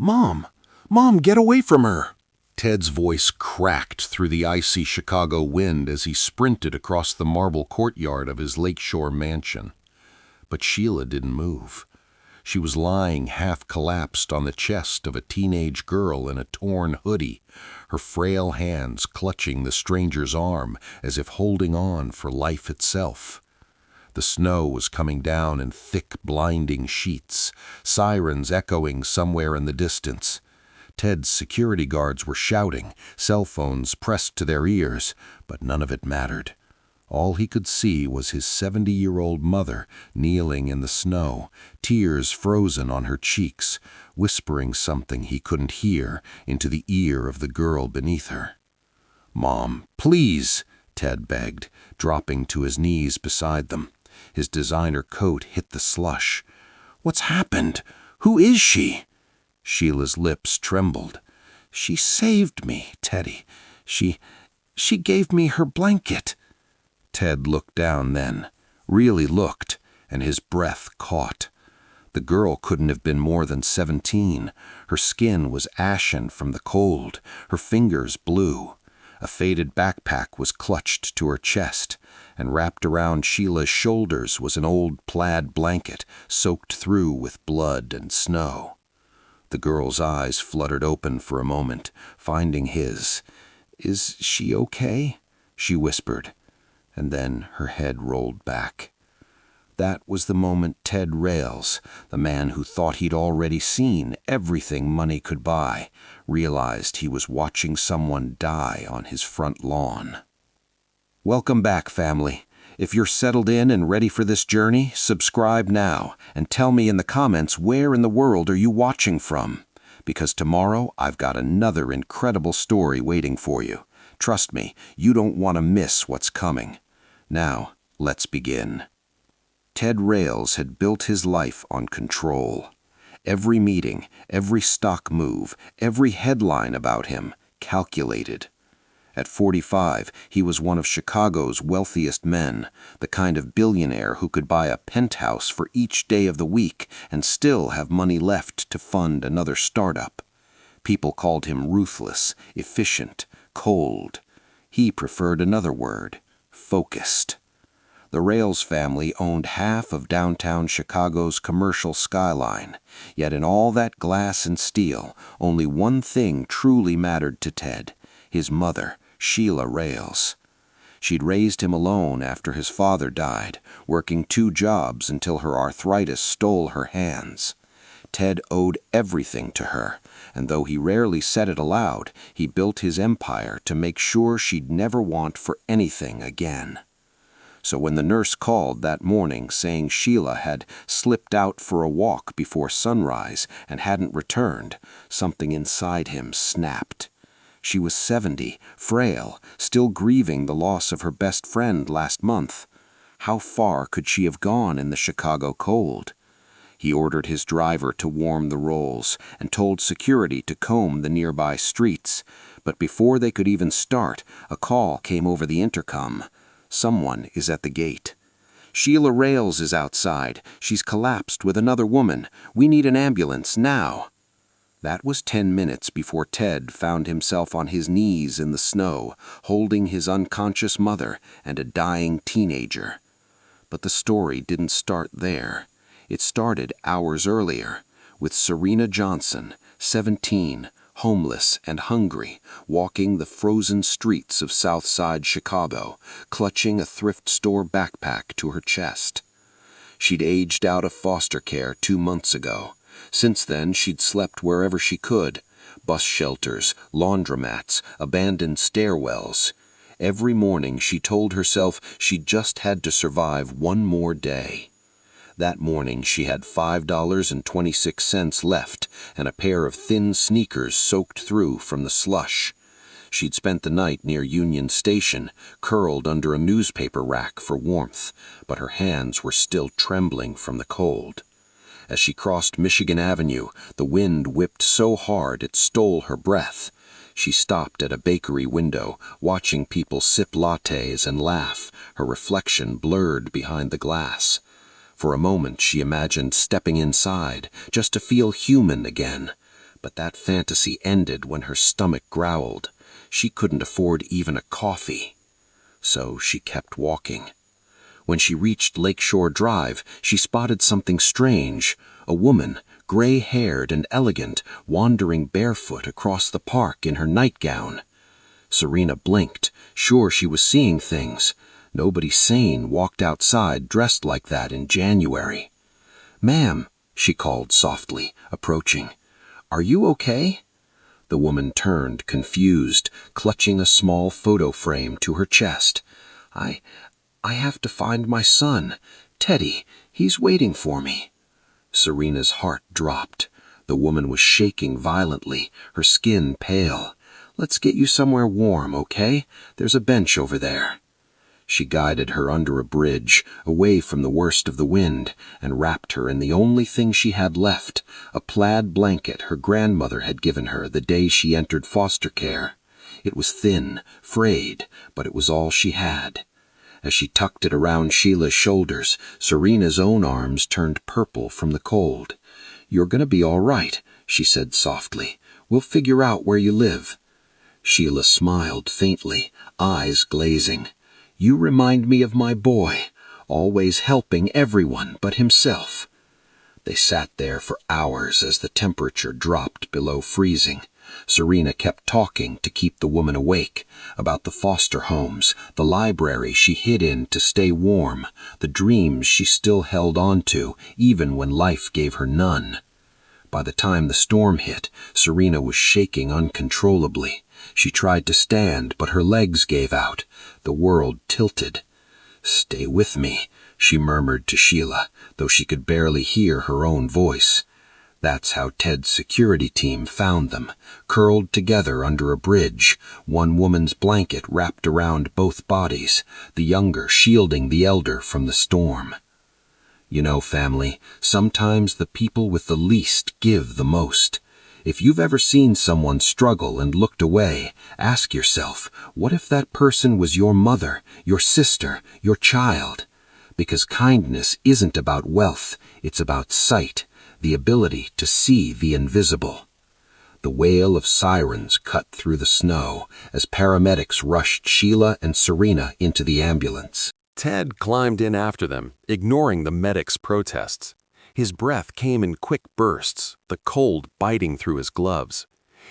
"Mom! Mom, get away from her!" Ted's voice cracked through the icy Chicago wind as he sprinted across the marble courtyard of his lakeshore mansion. But Sheila didn't move. She was lying half-collapsed on the chest of a teenage girl in a torn hoodie, her frail hands clutching the stranger's arm as if holding on for life itself. The snow was coming down in thick, blinding sheets, sirens echoing somewhere in the distance. Ted's security guards were shouting, cell phones pressed to their ears, but none of it mattered. All he could see was his 70-year-old mother kneeling in the snow, tears frozen on her cheeks, whispering something he couldn't hear into the ear of the girl beneath her. "Mom, please," Ted begged, dropping to his knees beside them. His designer coat hit the slush. "What's happened? Who is she?" Sheila's lips trembled. "She saved me, Teddy. She gave me her blanket." Ted looked down then, really looked, and his breath caught. The girl couldn't have been more than 17. Her skin was ashen from the cold, her fingers blue. A faded backpack was clutched to her chest, and wrapped around Sheila's shoulders was an old plaid blanket soaked through with blood and snow. The girl's eyes fluttered open for a moment, finding his. "Is she okay?" she whispered, and then her head rolled back. That was the moment Ted Rails, the man who thought he'd already seen everything money could buy, realized he was watching someone die on his front lawn. Welcome back, family. If you're settled in and ready for this journey, subscribe now and tell me in the comments where in the world are you watching from. Because tomorrow I've got another incredible story waiting for you. Trust me, you don't want to miss what's coming. Now, let's begin. Ted Rails had built his life on control. Every meeting, every stock move, every headline about him, calculated. At 45, he was one of Chicago's wealthiest men, the kind of billionaire who could buy a penthouse for each day of the week and still have money left to fund another startup. People called him ruthless, efficient, cold. He preferred another word, focused. The Rails family owned half of downtown Chicago's commercial skyline, yet in all that glass and steel, only one thing truly mattered to Ted, his mother, Sheila Rails. She'd raised him alone after his father died, working 2 jobs until her arthritis stole her hands. Ted owed everything to her, and though he rarely said it aloud, he built his empire to make sure she'd never want for anything again. So when the nurse called that morning saying Sheila had slipped out for a walk before sunrise and hadn't returned, something inside him snapped. She was 70, frail, still grieving the loss of her best friend last month. How far could she have gone in the Chicago cold? He ordered his driver to warm the rolls and told security to comb the nearby streets. But before they could even start, a call came over the intercom. Someone is at the gate. "Sheila Rails is outside. She's collapsed with another woman. We need an ambulance now." That was 10 minutes before Ted found himself on his knees in the snow, holding his unconscious mother and a dying teenager. But the story didn't start there. It started hours earlier, with Serena Johnson, 17, homeless and hungry, walking the frozen streets of South Side Chicago, clutching a thrift store backpack to her chest. She'd aged out of foster care 2 months ago. Since then, she'd slept wherever she could, bus shelters, laundromats, abandoned stairwells. Every morning she told herself she just had to survive one more day. That morning she had $5.26 left and a pair of thin sneakers soaked through from the slush. She'd spent the night near Union Station, curled under a newspaper rack for warmth, but her hands were still trembling from the cold. As she crossed Michigan Avenue, the wind whipped so hard it stole her breath. She stopped at a bakery window, watching people sip lattes and laugh, her reflection blurred behind the glass. For a moment she imagined stepping inside, just to feel human again. But that fantasy ended when her stomach growled. She couldn't afford even a coffee. So she kept walking. When she reached Lakeshore Drive, she spotted something strange. A woman, gray-haired and elegant, wandering barefoot across the park in her nightgown. Serena blinked, sure she was seeing things. Nobody sane walked outside dressed like that in January. "Ma'am," she called softly, approaching. "Are you okay?" The woman turned, confused, clutching a small photo frame to her chest. I have to find my son. Teddy, he's waiting for me." Serena's heart dropped. The woman was shaking violently, her skin pale. "Let's get you somewhere warm, okay? There's a bench over there." She guided her under a bridge, away from the worst of the wind, and wrapped her in the only thing she had left, a plaid blanket her grandmother had given her the day she entered foster care. It was thin, frayed, but it was all she had. As she tucked it around Sheila's shoulders, Serena's own arms turned purple from the cold. "You're going to be all right," she said softly. "We'll figure out where you live." Sheila smiled faintly, eyes glazing. "You remind me of my boy, always helping everyone but himself." They sat there for hours as the temperature dropped below freezing. Serena kept talking to keep the woman awake, about the foster homes, the library she hid in to stay warm, the dreams she still held on to, even when life gave her none. By the time the storm hit, Serena was shaking uncontrollably. She tried to stand, but her legs gave out. The world tilted. "Stay with me," she murmured to Sheila, though she could barely hear her own voice. That's how Ted's security team found them, curled together under a bridge, one woman's blanket wrapped around both bodies, the younger shielding the elder from the storm. You know, family, sometimes the people with the least give the most. If you've ever seen someone struggle and looked away, ask yourself, what if that person was your mother, your sister, your child? Because kindness isn't about wealth, it's about sight, the ability to see the invisible. The wail of sirens cut through the snow as paramedics rushed Sheila and Serena into the ambulance. Ted climbed in after them, ignoring the medics' protests. His breath came in quick bursts, the cold biting through his gloves.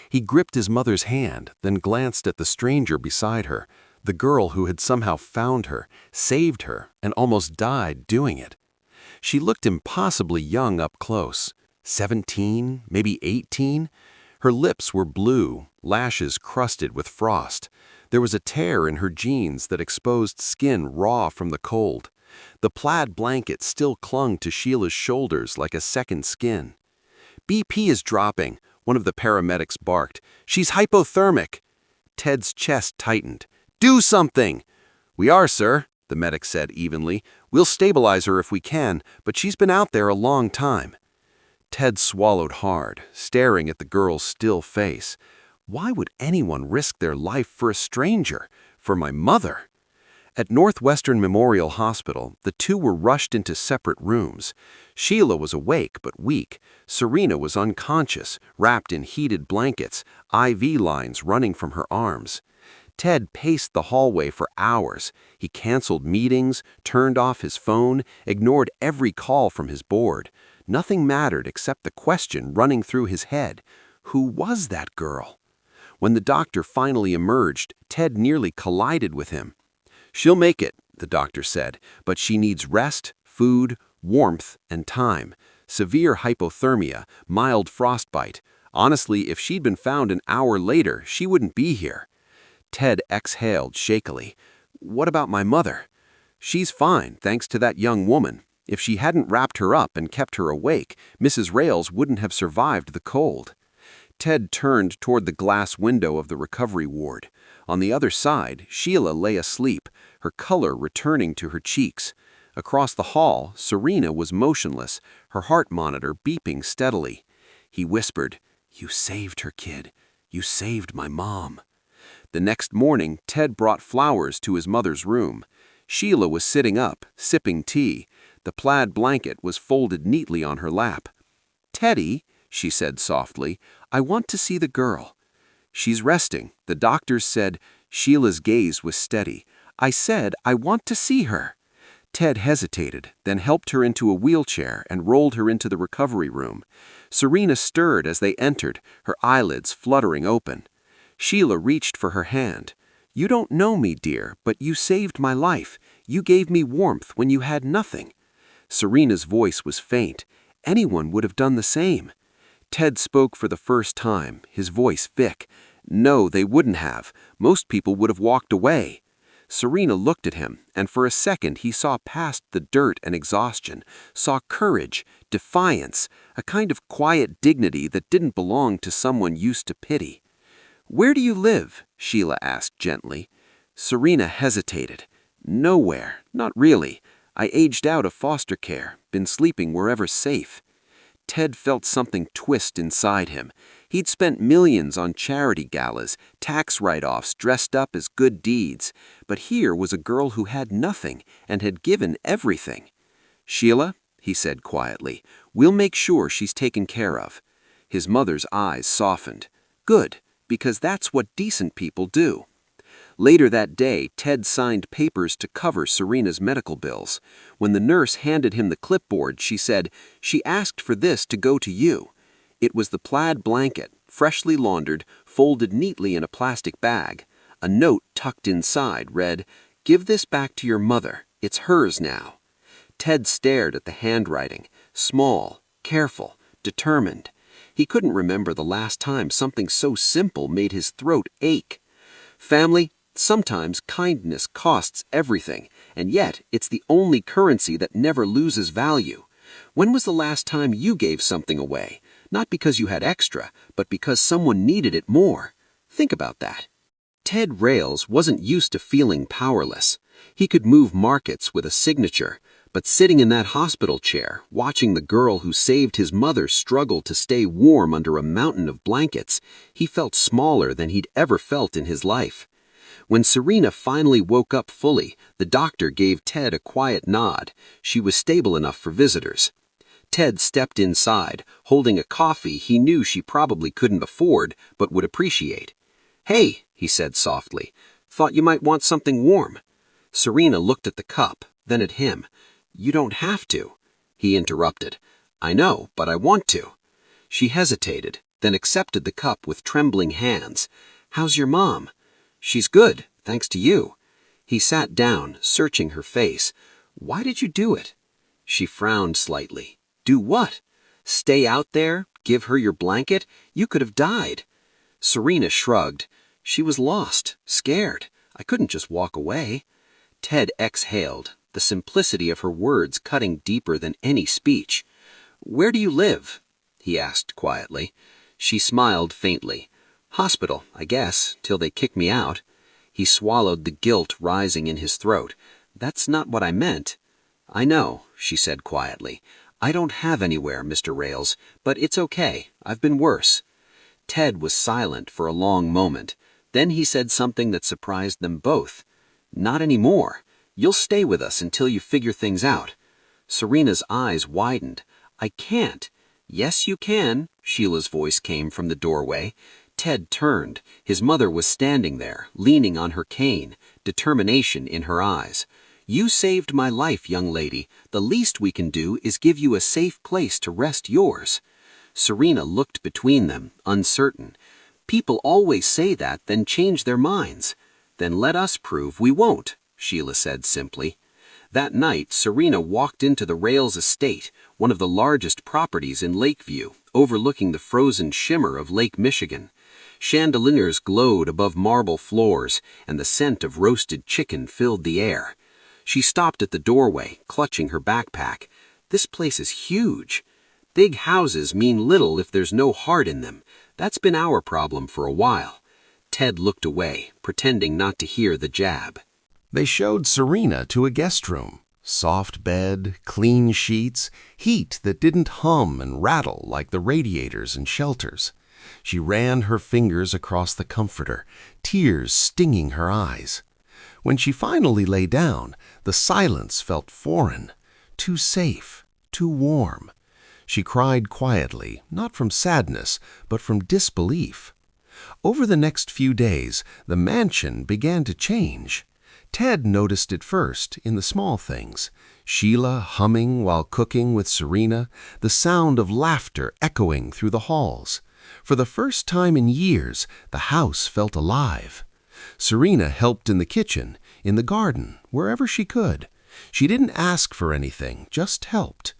He gripped his mother's hand, then glanced at the stranger beside her, the girl who had somehow found her, saved her, and almost died doing it. She looked impossibly young up close, 17, maybe 18. Her lips were blue, lashes crusted with frost. There was a tear in her jeans that exposed skin raw from the cold. The plaid blanket still clung to Sheila's shoulders like a second skin. "BP is dropping," one of the paramedics barked. "She's hypothermic." Ted's chest tightened. "Do something!" "We are, sir," the medic said evenly. "We'll stabilize her if we can, but she's been out there a long time." Ted swallowed hard, staring at the girl's still face. Why would anyone risk their life for a stranger? For my mother? At Northwestern Memorial Hospital, the two were rushed into separate rooms. Sheila was awake but weak. Serena was unconscious, wrapped in heated blankets, IV lines running from her arms. Ted paced the hallway for hours. He canceled meetings, turned off his phone, ignored every call from his board. Nothing mattered except the question running through his head. Who was that girl? When the doctor finally emerged, Ted nearly collided with him. "She'll make it," the doctor said, "but she needs rest, food, warmth, and time. Severe hypothermia, mild frostbite. Honestly, if she'd been found an hour later, she wouldn't be here." Ted exhaled shakily. "What about my mother?" "She's fine, thanks to that young woman. If she hadn't wrapped her up and kept her awake, Mrs. Rails wouldn't have survived the cold." Ted turned toward the glass window of the recovery ward. On the other side, Sheila lay asleep, her color returning to her cheeks. Across the hall, Serena was motionless, her heart monitor beeping steadily. He whispered, "You saved her, kid. You saved my mom." The next morning, Ted brought flowers to his mother's room. Sheila was sitting up, sipping tea. The plaid blanket was folded neatly on her lap. "Teddy," she said softly, I want to see the girl. She's resting. The doctors said. Sheila's gaze was steady. I said, I want to see her. Ted hesitated, then helped her into a wheelchair and rolled her into the recovery room. Serena stirred as they entered, her eyelids fluttering open. Sheila reached for her hand. You don't know me, dear, but you saved my life. You gave me warmth when you had nothing. Serena's voice was faint. Anyone would have done the same. Ted spoke for the first time, his voice thick. No, they wouldn't have. Most people would have walked away. Serena looked at him, and for a second he saw past the dirt and exhaustion, saw courage, defiance, a kind of quiet dignity that didn't belong to someone used to pity. Where do you live? Sheila asked gently. Serena hesitated. Nowhere, not really. I aged out of foster care, been sleeping wherever's safe. Ted felt something twist inside him. He'd spent millions on charity galas, tax write-offs dressed up as good deeds, but here was a girl who had nothing and had given everything. Sheila, he said quietly, we'll make sure she's taken care of. His mother's eyes softened. Good, because that's what decent people do. Later that day, Ted signed papers to cover Serena's medical bills. When the nurse handed him the clipboard, she said, she asked for this to go to you. It was the plaid blanket, freshly laundered, folded neatly in a plastic bag. A note tucked inside read, give this back to your mother. It's hers now. Ted stared at the handwriting, small, careful, determined. He couldn't remember the last time something so simple made his throat ache. Family, sometimes kindness costs everything, and yet it's the only currency that never loses value. When was the last time you gave something away? Not because you had extra, but because someone needed it more. Think about that. Ted Rails wasn't used to feeling powerless. He could move markets with a signature, but sitting in that hospital chair, watching the girl who saved his mother struggle to stay warm under a mountain of blankets, he felt smaller than he'd ever felt in his life. When Serena finally woke up fully, the doctor gave Ted a quiet nod. She was stable enough for visitors. Ted stepped inside, holding a coffee he knew she probably couldn't afford, but would appreciate. Hey, he said softly, thought you might want something warm. Serena looked at the cup, then at him. You don't have to. He interrupted. I know, but I want to. She hesitated, then accepted the cup with trembling hands. How's your mom? She's good, thanks to you. He sat down, searching her face. Why did you do it? She frowned slightly. Do what? Stay out there? Give her your blanket? You could have died. Serena shrugged. She was lost, scared. I couldn't just walk away. Ted exhaled, the simplicity of her words cutting deeper than any speech. Where do you live? He asked quietly. She smiled faintly. Hospital, I guess, till they kick me out. He swallowed the guilt rising in his throat. That's not what I meant. I know, she said quietly. I don't have anywhere, Mr. Rails, but it's okay. I've been worse. Ted was silent for a long moment. Then he said something that surprised them both. Not anymore. You'll stay with us until you figure things out. Serena's eyes widened. I can't. Yes, you can, Sheila's voice came from the doorway. Ted turned. His mother was standing there, leaning on her cane, determination in her eyes. You saved my life, young lady. The least we can do is give you a safe place to rest yours. Serena looked between them, uncertain. People always say that, then change their minds. Then let us prove we won't, Sheila said simply. That night, Serena walked into the Rails estate, one of the largest properties in Lakeview, overlooking the frozen shimmer of Lake Michigan. Chandeliers glowed above marble floors, and the scent of roasted chicken filled the air. She stopped at the doorway, clutching her backpack. This place is huge. Big houses mean little if there's no heart in them. That's been our problem for a while. Ted looked away, pretending not to hear the jab. They showed Serena to a guest room. Soft bed, clean sheets, heat that didn't hum and rattle like the radiators and shelters. She ran her fingers across the comforter, tears stinging her eyes. When she finally lay down, the silence felt foreign, too safe, too warm. She cried quietly, not from sadness, but from disbelief. Over the next few days, the mansion began to change. Ted noticed it first in the small things. Sheila humming while cooking with Serena, the sound of laughter echoing through the halls. For the first time in years, the house felt alive. Serena helped in the kitchen, in the garden, wherever she could. She didn't ask for anything, just helped.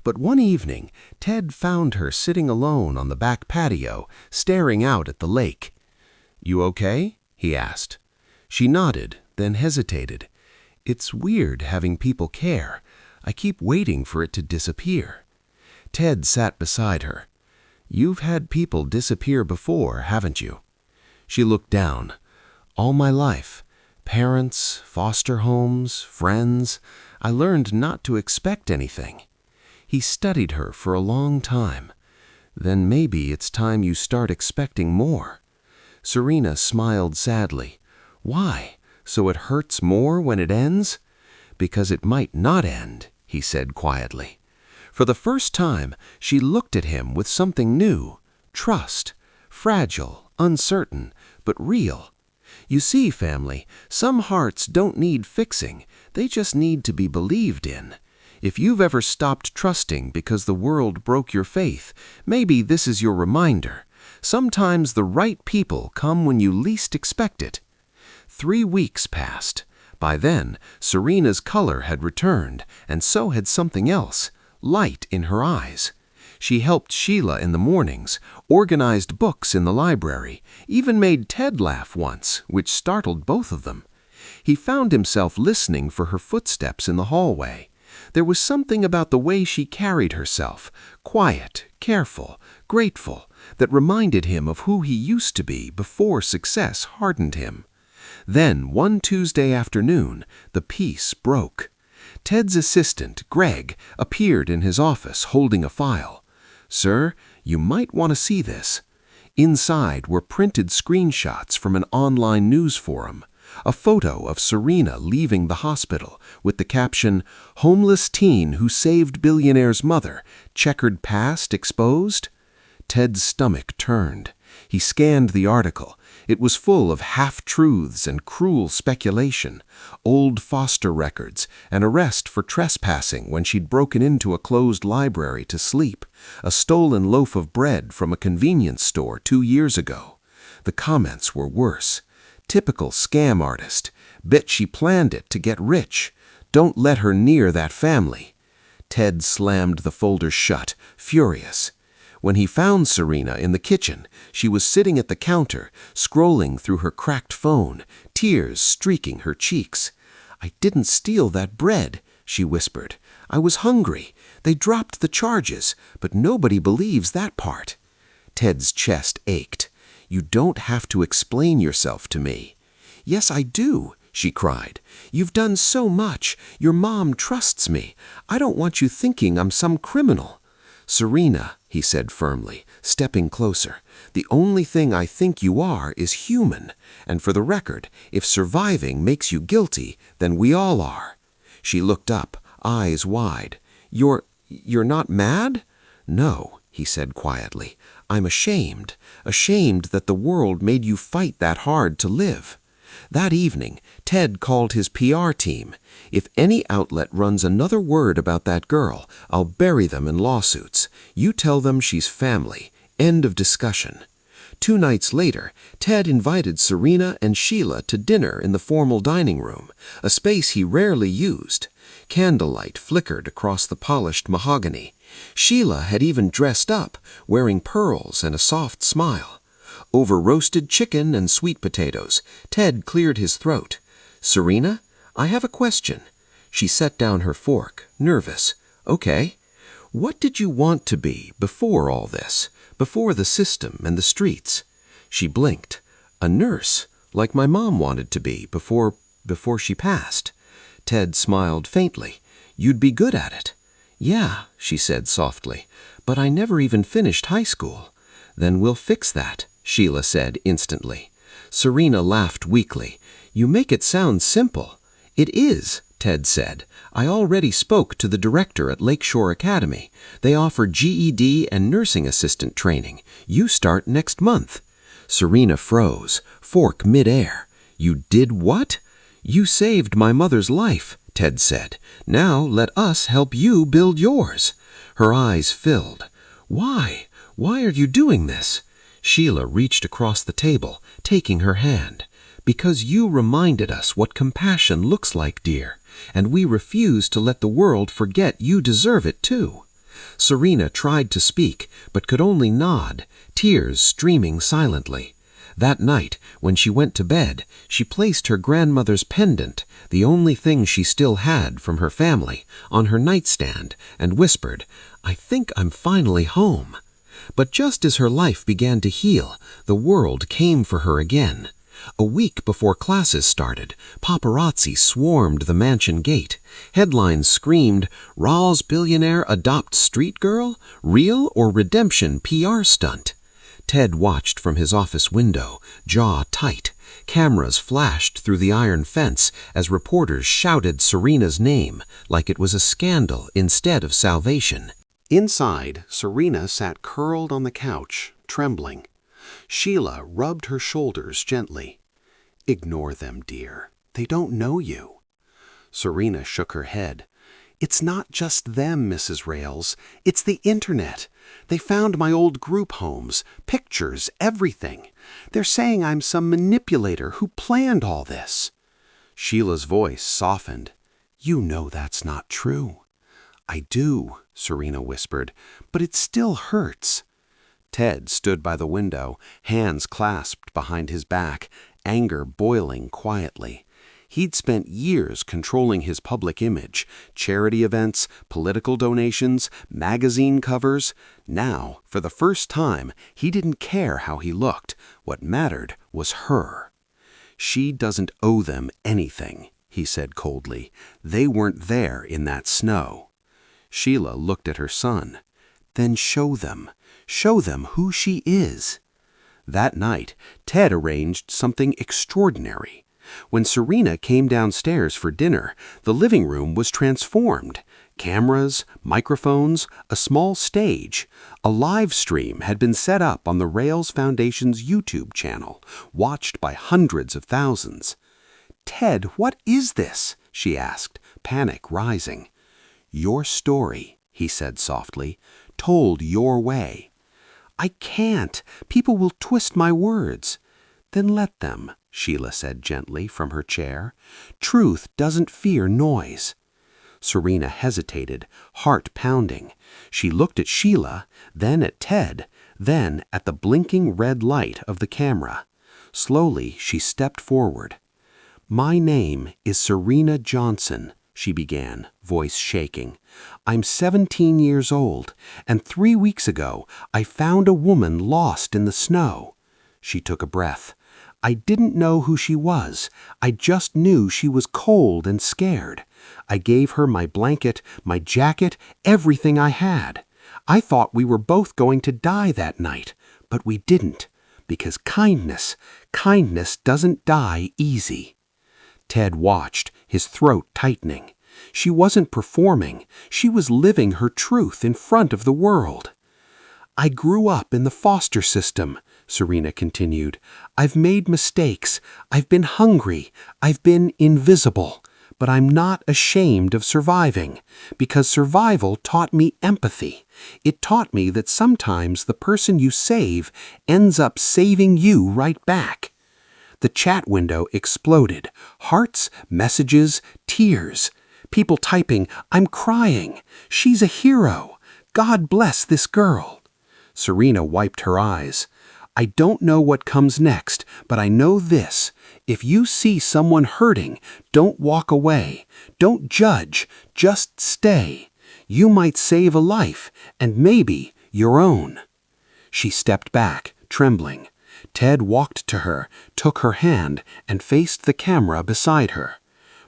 But one evening, Ted found her sitting alone on the back patio, staring out at the lake. "You okay?" he asked. She nodded, then hesitated. "It's weird having people care. I keep waiting for it to disappear." Ted sat beside her. "You've had people disappear before, haven't you?" She looked down. "All my life. Parents, foster homes, friends. I learned not to expect anything." He studied her for a long time. "Then maybe it's time you start expecting more." Serena smiled sadly. "Why? So it hurts more when it ends?" "Because it might not end," he said quietly. For the first time, she looked at him with something new. Trust. Fragile, uncertain, but real. You see, family, some hearts don't need fixing. They just need to be believed in. If you've ever stopped trusting because the world broke your faith, maybe this is your reminder. Sometimes the right people come when you least expect it. 3 weeks passed. By then, Serena's color had returned, and so had something else, light in her eyes. She helped Sheila in the mornings, organized books in the library, even made Ted laugh once, which startled both of them. He found himself listening for her footsteps in the hallway. There was something about the way she carried herself, quiet, careful, grateful, that reminded him of who he used to be before success hardened him. Then, one Tuesday afternoon, the peace broke. Ted's assistant, Greg, appeared in his office holding a file. "Sir, you might want to see this." Inside were printed screenshots from an online news forum. A photo of Serena leaving the hospital with the caption, "Homeless teen who saved billionaire's mother, checkered past exposed?" Ted's stomach turned. He scanned the article. It was full of half-truths and cruel speculation, old foster records, an arrest for trespassing when she'd broken into a closed library to sleep, a stolen loaf of bread from a convenience store 2 years ago. The comments were worse. "Typical scam artist. Bet she planned it to get rich. Don't let her near that family." Ted slammed the folder shut, furious. When he found Serena in the kitchen, she was sitting at the counter, scrolling through her cracked phone, tears streaking her cheeks. "I didn't steal that bread," she whispered. "I was hungry. They dropped the charges, but nobody believes that part." Ted's chest ached. "You don't have to explain yourself to me." "Yes, I do," she cried. "You've done so much. Your mom trusts me. I don't want you thinking I'm some criminal." "Serena," he said firmly, stepping closer, "the only thing I think you are is human. And for the record, if surviving makes you guilty, then we all are." She looked up, eyes wide. You're not mad?" "No," he said quietly. "I'm ashamed that the world made you fight that hard to live." That evening, Ted called his PR team. "If any outlet runs another word about that girl, I'll bury them in lawsuits. You tell them she's family. End of discussion." 2 nights later, Ted invited Serena and Sheila to dinner in the formal dining room, a space he rarely used. Candlelight flickered across the polished mahogany. Sheila had even dressed up, wearing pearls and a soft smile. Over roasted chicken and sweet potatoes, Ted cleared his throat. "Serena, I have a question." She set down her fork, nervous. "Okay. What did you want to be before all this, before the system and the streets?" She blinked. "A nurse, like my mom wanted to be before she passed." Ted smiled faintly. "You'd be good at it." "Yeah," she said softly, "but I never even finished high school." "Then we'll fix that," Sheila said instantly. Serena laughed weakly. "You make it sound simple." "It is, Ted said. "I already spoke to the director at Lakeshore Academy. They offer GED and nursing assistant training. You start next month." Serena froze, fork midair. "You did what?" "You saved my mother's life," Ted said. "Now let us help you build yours." Her eyes filled. "Why? Why are you doing this?" Sheila reached across the table, taking her hand. "Because you reminded us what compassion looks like, dear, and we refuse to let the world forget you deserve it too." Serena tried to speak, but could only nod, tears streaming silently. That night, when she went to bed, she placed her grandmother's pendant, the only thing she still had from her family, on her nightstand and whispered, "I think I'm finally home." But just as her life began to heal, the world came for her again. A week before classes started, paparazzi swarmed the mansion gate. Headlines screamed, "Raw's billionaire adopts street girl? Real or redemption PR stunt?" Ted watched from his office window, jaw tight. Cameras flashed through the iron fence as reporters shouted Serena's name like it was a scandal instead of salvation. Inside, Serena sat curled on the couch, trembling. Sheila rubbed her shoulders gently. "Ignore them, dear. They don't know you." Serena shook her head. "It's not just them, Mrs. Rails. It's the internet. They found my old group homes, pictures, everything. They're saying I'm some manipulator who planned all this." Sheila's voice softened. "You know that's not true." "I do," Serena whispered, "but it still hurts." Ted stood by the window, hands clasped behind his back, anger boiling quietly. He'd spent years controlling his public image, charity events, political donations, magazine covers. Now, for the first time, he didn't care how he looked. What mattered was her. "She doesn't owe them anything," he said coldly. "They weren't there in that snow." Sheila looked at her son. "Then show them. Show them who she is." That night, Ted arranged something extraordinary. When Serena came downstairs for dinner, the living room was transformed. Cameras, microphones, a small stage. A live stream had been set up on the Rails Foundation's YouTube channel, watched by hundreds of thousands. "Ted, what is this?" she asked, panic rising. "Your story," he said softly, "told your way." "I can't. People will twist my words." "Then let them," Sheila said gently from her chair. "Truth doesn't fear noise." Serena hesitated, heart pounding. She looked at Sheila, then at Ted, then at the blinking red light of the camera. Slowly, she stepped forward. "My name is Serena Johnson," she began, voice shaking. "I'm 17 years old, and 3 weeks ago I found a woman lost in the snow." She took a breath. "I didn't know who she was. I just knew she was cold and scared. I gave her my blanket, my jacket, everything I had. I thought we were both going to die that night, but we didn't, because kindness doesn't die easy." Ted watched, his throat tightening. She wasn't performing. She was living her truth in front of the world. "I grew up in the foster system," Serena continued. "I've made mistakes. I've been hungry. I've been invisible. But I'm not ashamed of surviving, because survival taught me empathy. It taught me that sometimes the person you save ends up saving you right back." The chat window exploded. Hearts, messages, tears. People typing, "I'm crying. She's a hero. God bless this girl." Serena wiped her eyes. "I don't know what comes next, but I know this. If you see someone hurting, don't walk away. Don't judge. Just stay. You might save a life, and maybe your own." She stepped back, trembling. Ted walked to her, took her hand, and faced the camera beside her.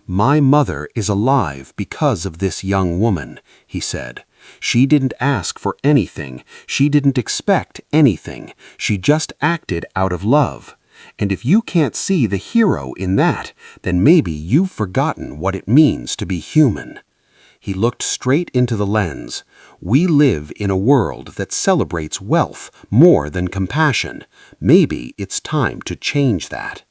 "My mother is alive because of this young woman," he said. "She didn't ask for anything. She didn't expect anything. She just acted out of love. And if you can't see the hero in that, then maybe you've forgotten what it means to be human. He looked straight into the lens. We live in a world that celebrates wealth more than compassion. Maybe it's time to change that.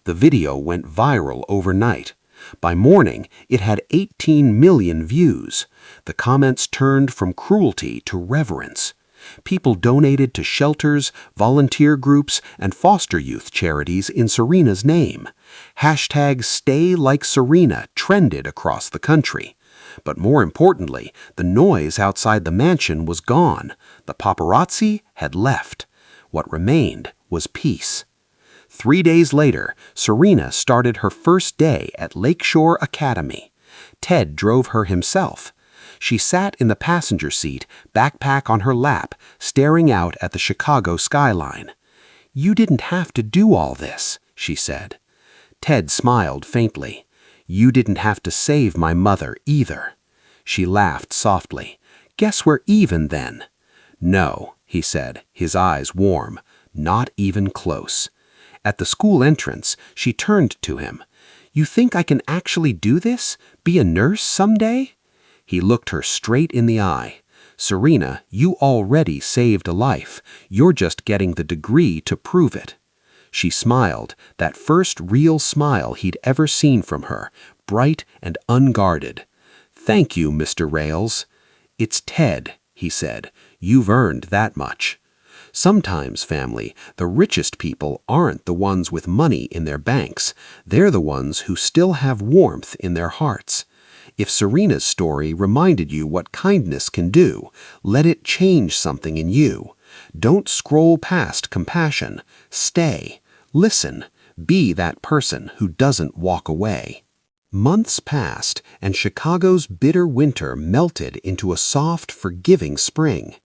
The video went viral overnight. By morning, it had 18 million views. The comments turned from cruelty to reverence. People donated to shelters, volunteer groups, and foster youth charities in Serena's name. Hashtag #StayLikeSerena trended across the country. But more importantly, the noise outside the mansion was gone. The paparazzi had left. What remained was peace. 3 days later, Serena started her first day at Lakeshore Academy. Ted drove her himself. She sat in the passenger seat, backpack on her lap, staring out at the Chicago skyline. "You didn't have to do all this," she said. Ted smiled faintly. "You didn't have to save my mother either." She laughed softly. "Guess we're even then." "No," he said, his eyes warm. "Not even close." At the school entrance, she turned to him. "You think I can actually do this? Be a nurse someday?" He looked her straight in the eye. "Serena, you already saved a life. You're just getting the degree to prove it." She smiled, that first real smile he'd ever seen from her, bright and unguarded. "Thank you, Mr. Rails." "It's Ted," he said. "You've earned that much." Sometimes, family, the richest people aren't the ones with money in their banks. They're the ones who still have warmth in their hearts. If Serena's story reminded you what kindness can do, let it change something in you. Don't scroll past compassion. Stay. Listen. Be that person who doesn't walk away. Months passed, and Chicago's bitter winter melted into a soft, forgiving spring.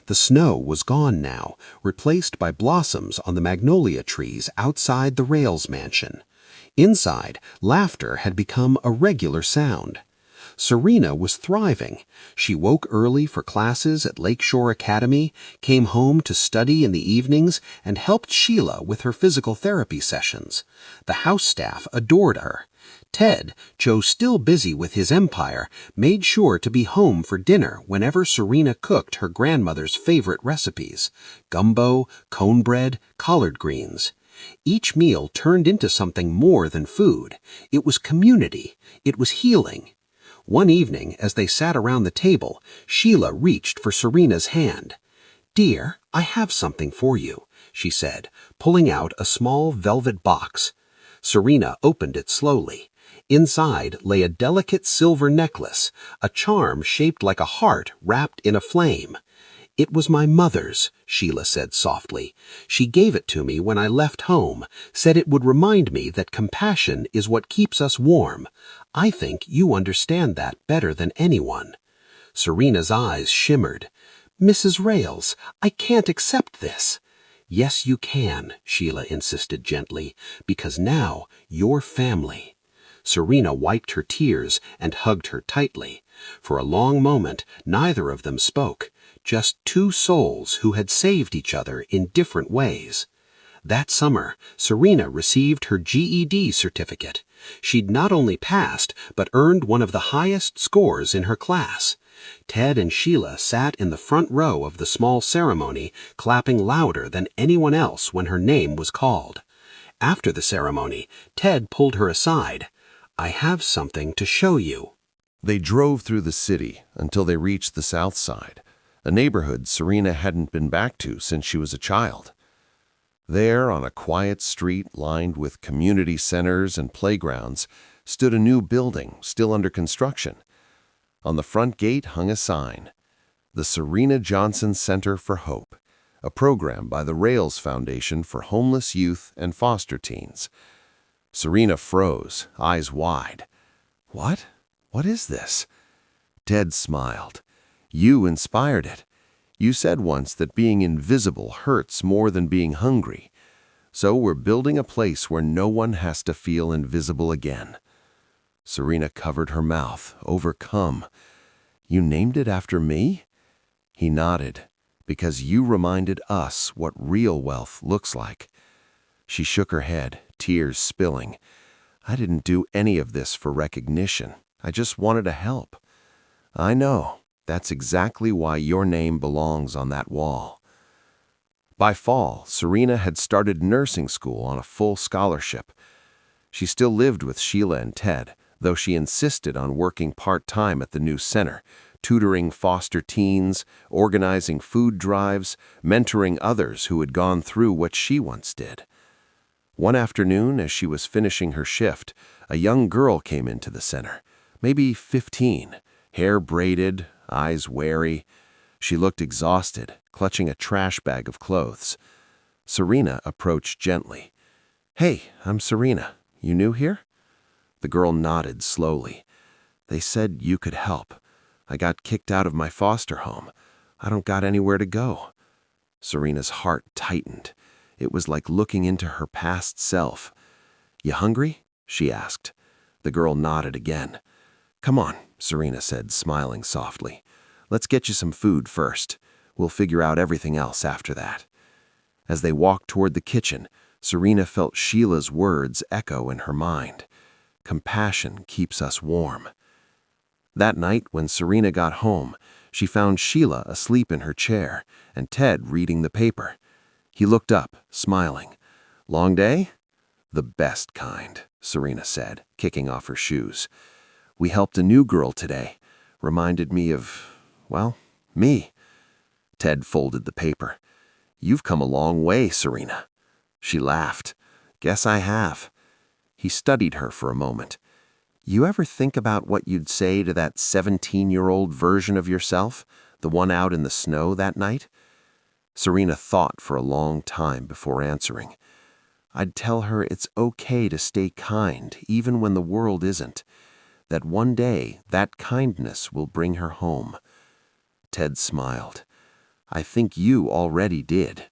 The snow was gone now, replaced by blossoms on the magnolia trees outside the Rails mansion. Inside, laughter had become a regular sound. Serena was thriving. She woke early for classes at Lakeshore Academy, came home to study in the evenings, and helped Sheila with her physical therapy sessions. The house staff adored her. Ted, Joe still busy with his empire, made sure to be home for dinner whenever Serena cooked her grandmother's favorite recipes: gumbo, cone bread, collard greens. Each meal turned into something more than food. It was community. It was healing. One evening, as they sat around the table, Sheila reached for Serena's hand. "Dear, I have something for you," she said, pulling out a small velvet box. Serena opened it slowly. Inside lay a delicate silver necklace, a charm shaped like a heart wrapped in a flame. "It was my mother's," Sheila said softly. "She gave it to me when I left home, said it would remind me that compassion is what keeps us warm. I think you understand that better than anyone." Serena's eyes shimmered. "Mrs. Rails, I can't accept this." "Yes, you can," Sheila insisted gently, "because now you're family." Serena wiped her tears and hugged her tightly. For a long moment, neither of them spoke, just two souls who had saved each other in different ways. That summer, Serena received her GED certificate. She'd not only passed, but earned one of the highest scores in her class. Ted and Sheila sat in the front row of the small ceremony, clapping louder than anyone else when her name was called. After the ceremony, Ted pulled her aside. "I have something to show you." They drove through the city until they reached the South Side, a neighborhood Serena hadn't been back to since she was a child. There, on a quiet street lined with community centers and playgrounds, stood a new building still under construction. On the front gate hung a sign, "The Serena Johnson Center for Hope," a program by the Rails Foundation for homeless youth and foster teens. Serena froze, eyes wide. "What? What is this?" Ted smiled. "You inspired it. You said once that being invisible hurts more than being hungry. So we're building a place where no one has to feel invisible again." Serena covered her mouth, overcome. "You named it after me?" He nodded. "Because you reminded us what real wealth looks like." She shook her head, tears spilling. I didn't do any of this for recognition. I just wanted to help. I know. That's exactly why your name belongs on that wall. By fall, Serena had started nursing school on a full scholarship. She still lived with Sheila and Ted, though she insisted on working part-time at the new center, tutoring foster teens, organizing food drives, mentoring others who had gone through what she once did. One afternoon, as she was finishing her shift, a young girl came into the center, maybe 15, hair braided, eyes wary. She looked exhausted, clutching a trash bag of clothes. Serena approached gently. Hey, I'm Serena. You new here? The girl nodded slowly. They said you could help. I got kicked out of my foster home. I don't got anywhere to go. Serena's heart tightened. It was like looking into her past self. You hungry? She asked. The girl nodded again. Come on, Serena said, smiling softly. Let's get you some food first. We'll figure out everything else after that. As they walked toward the kitchen, Serena felt Sheila's words echo in her mind. Compassion keeps us warm. That night, when Serena got home, she found Sheila asleep in her chair and Ted reading the paper. He looked up, smiling. Long day? The best kind, Serena said, kicking off her shoes. We helped a new girl today. Reminded me of, well, me. Ted folded the paper. You've come a long way, Serena. She laughed. Guess I have. He studied her for a moment. You ever think about what you'd say to that 17-year-old version of yourself, the one out in the snow that night? Serena thought for a long time before answering. I'd tell her it's okay to stay kind even when the world isn't, that one day that kindness will bring her home. Ted smiled. I think you already did.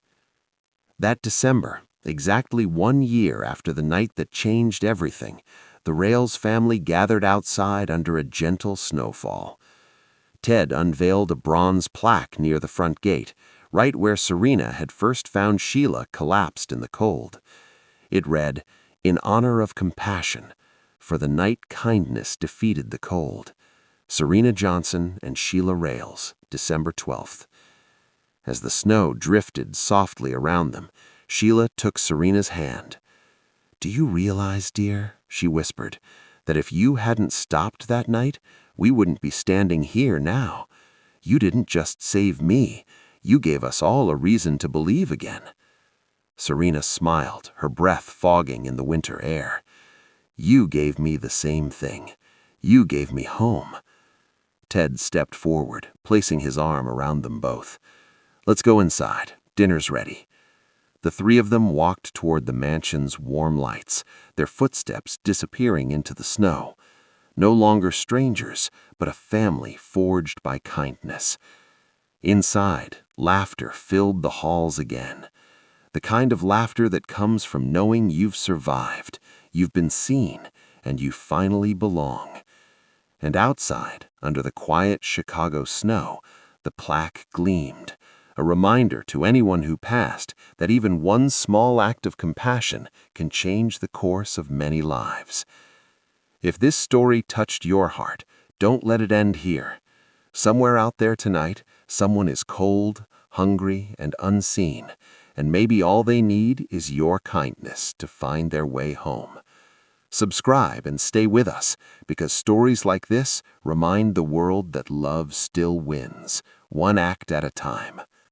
That December, exactly 1 year after the night that changed everything, the Rails family gathered outside under a gentle snowfall. Ted unveiled a bronze plaque near the front gate, right where Serena had first found Sheila collapsed in the cold. It read, In honor of compassion, for the night kindness defeated the cold. Serena Johnson and Sheila Rails, December 12th. As the snow drifted softly around them, Sheila took Serena's hand. Do you realize, dear, she whispered, that if you hadn't stopped that night, we wouldn't be standing here now. You didn't just save me, you gave us all a reason to believe again. Serena smiled, her breath fogging in the winter air. You gave me the same thing. You gave me home. Ted stepped forward, placing his arm around them both. Let's go inside. Dinner's ready. The three of them walked toward the mansion's warm lights, their footsteps disappearing into the snow. No longer strangers, but a family forged by kindness. Inside, laughter filled the halls again. The kind of laughter that comes from knowing you've survived, you've been seen, and you finally belong. And outside, under the quiet Chicago snow, the plaque gleamed, a reminder to anyone who passed that even one small act of compassion can change the course of many lives. If this story touched your heart, don't let it end here. Somewhere out there tonight, someone is cold, hungry, and unseen, and maybe all they need is your kindness to find their way home. Subscribe and stay with us, because stories like this remind the world that love still wins, one act at a time.